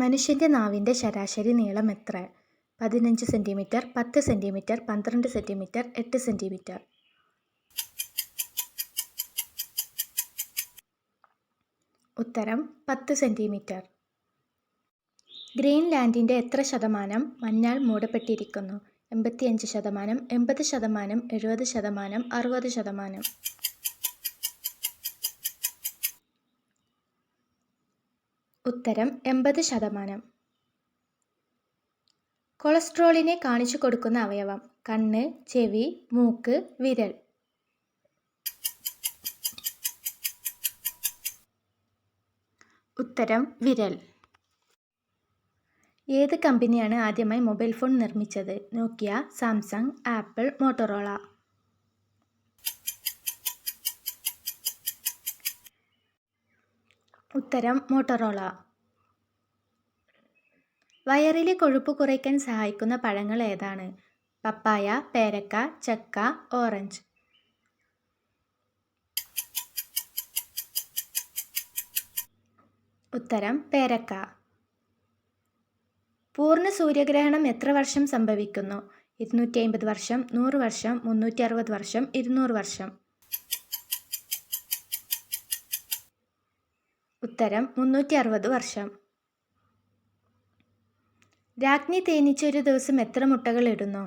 മനുഷ്യൻ്റെ നാവിൻ്റെ ശരാശരി നീളം എത്ര? 15 സെന്റിമീറ്റർ, 10 സെന്റിമീറ്റർ, 12 സെന്റിമീറ്റർ, 8 സെന്റിമീറ്റർ. ഉത്തരം 10 സെന്റിമീറ്റർ. ഗ്രീൻലാൻഡിൻ്റെ എത്ര ശതമാനം മഞ്ഞാൽ മൂടപ്പെട്ടിരിക്കുന്നു? 85%, 80%, 70%, 60%. ഉത്തരം 80%. കൊളസ്ട്രോളിനെ കാണിച്ചു കൊടുക്കുന്ന അവയവം: കണ്ണ്, ചെവി, മൂക്ക്, വിരൽ. ഉത്തരം വിരൽ. ഏത് കമ്പനിയാണ് ആദ്യമായി മൊബൈൽ ഫോൺ നിർമ്മിച്ചത്? നോക്കിയ, സാംസങ്, ആപ്പിൾ, മോട്ടോറോള. ഉത്തരം മോട്ടോറോള. വയറിലെ കൊഴുപ്പ് കുറയ്ക്കാൻ സഹായിക്കുന്ന പഴങ്ങൾ ഏതാണ്? പപ്പായ, പേരക്ക, ചക്ക, ഓറഞ്ച്. ഉത്തരം പേരക്ക. പൂർണ്ണ സൂര്യഗ്രഹണം എത്ര വർഷം സംഭവിക്കുന്നു? 250 വർഷം, 100 വർഷം, 360 വർഷം, 200 വർഷം. ഉത്തരം 360 വർഷം. രാജ്ഞി തേനീച്ച ഒരു ദിവസം എത്ര മുട്ടകൾ ഇടുന്നു?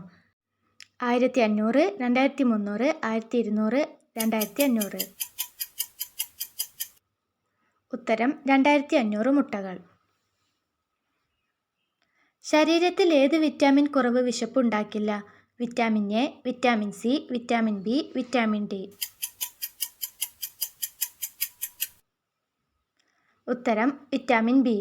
1500, 2300, 1200, 2500. ഉത്തരം 2500 മുട്ടകൾ. ശരീരത്തിൽ ഏത് വിറ്റാമിൻ കുറവ് വിശപ്പുണ്ടാക്കില്ല? Vitamin A, vitamin C, vitamin B, vitamin D. ഉത്തരം വിറ്റാമിൻ ബി.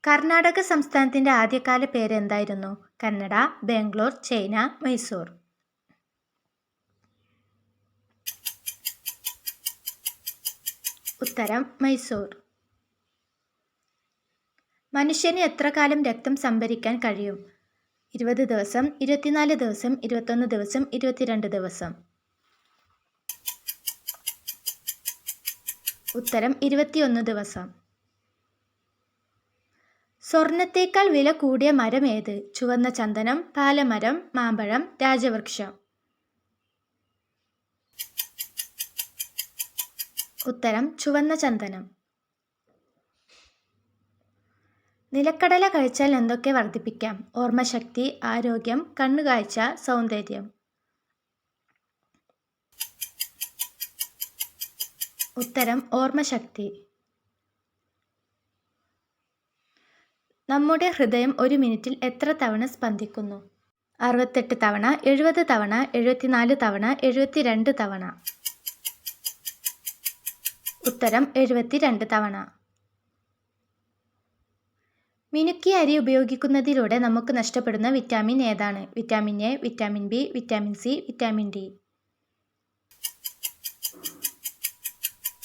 കർണാടക സംസ്ഥാനത്തിൻ്റെ ആദ്യകാല പേര് എന്തായിരുന്നു? കന്നഡ, ബാംഗ്ലൂർ, ചൈന, മൈസൂർ. ഉത്തരം മൈസൂർ. മനുഷ്യന് എത്ര കാലം രക്തം സംഭരിക്കാൻ കഴിയും? 20 ദിവസം, 24 ദിവസം, 21 ദിവസം, 22 ദിവസം. ഉത്തരം 21 ദിവസം. സ്വർണത്തേക്കാൾ വില കൂടിയ മരം ഏത്? ചുവന്ന ചന്ദനം, പാലമരം, മാമ്പഴം, രാജവൃക്ഷം. ഉത്തരം ചുവന്ന ചന്ദനം. നിലക്കടല കഴിച്ചാൽ എന്തൊക്കെ വർദ്ധിപ്പിക്കാം? ഓർമ്മശക്തി, ആരോഗ്യം, കണ്ണുകാഴ്ച, സൗന്ദര്യം. ഉത്തരം ഓർമ്മശക്തി. നമ്മുടെ ഹൃദയം ഒരു മിനിറ്റിൽ എത്ര തവണ സ്പന്ദിക്കുന്നു? 68 തവണ, 70 തവണ, 74 തവണ, 72 തവണ. ഉത്തരം 72 തവണ. മിനുക്കിയ അരി ഉപയോഗിക്കുന്നതിലൂടെ നമുക്ക് നഷ്ടപ്പെടുന്ന വിറ്റാമിൻ ഏതാണ്? Vitamin A, vitamin B, vitamin C, vitamin D.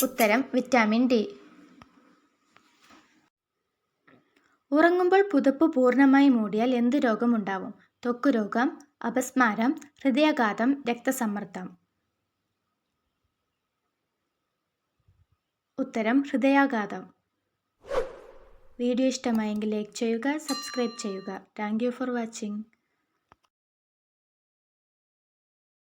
ഉത്തരം വിറ്റാമിൻ ഡി. ഉറങ്ങുമ്പോൾ പുതപ്പ് പൂർണ്ണമായി മൂടിയാൽ എന്ത് രോഗമുണ്ടാവും? ത്വക്ക് രോഗം, അപസ്മാരം, ഹൃദയാഘാതം, രക്തസമ്മർദ്ദം. ഉത്തരം ഹൃദയാഘാതം. വീഡിയോ ഇഷ്ടമായെങ്കിൽ ലൈക്ക് ചെയ്യുക, സബ്സ്ക്രൈബ് ചെയ്യുക. Thank you for watching.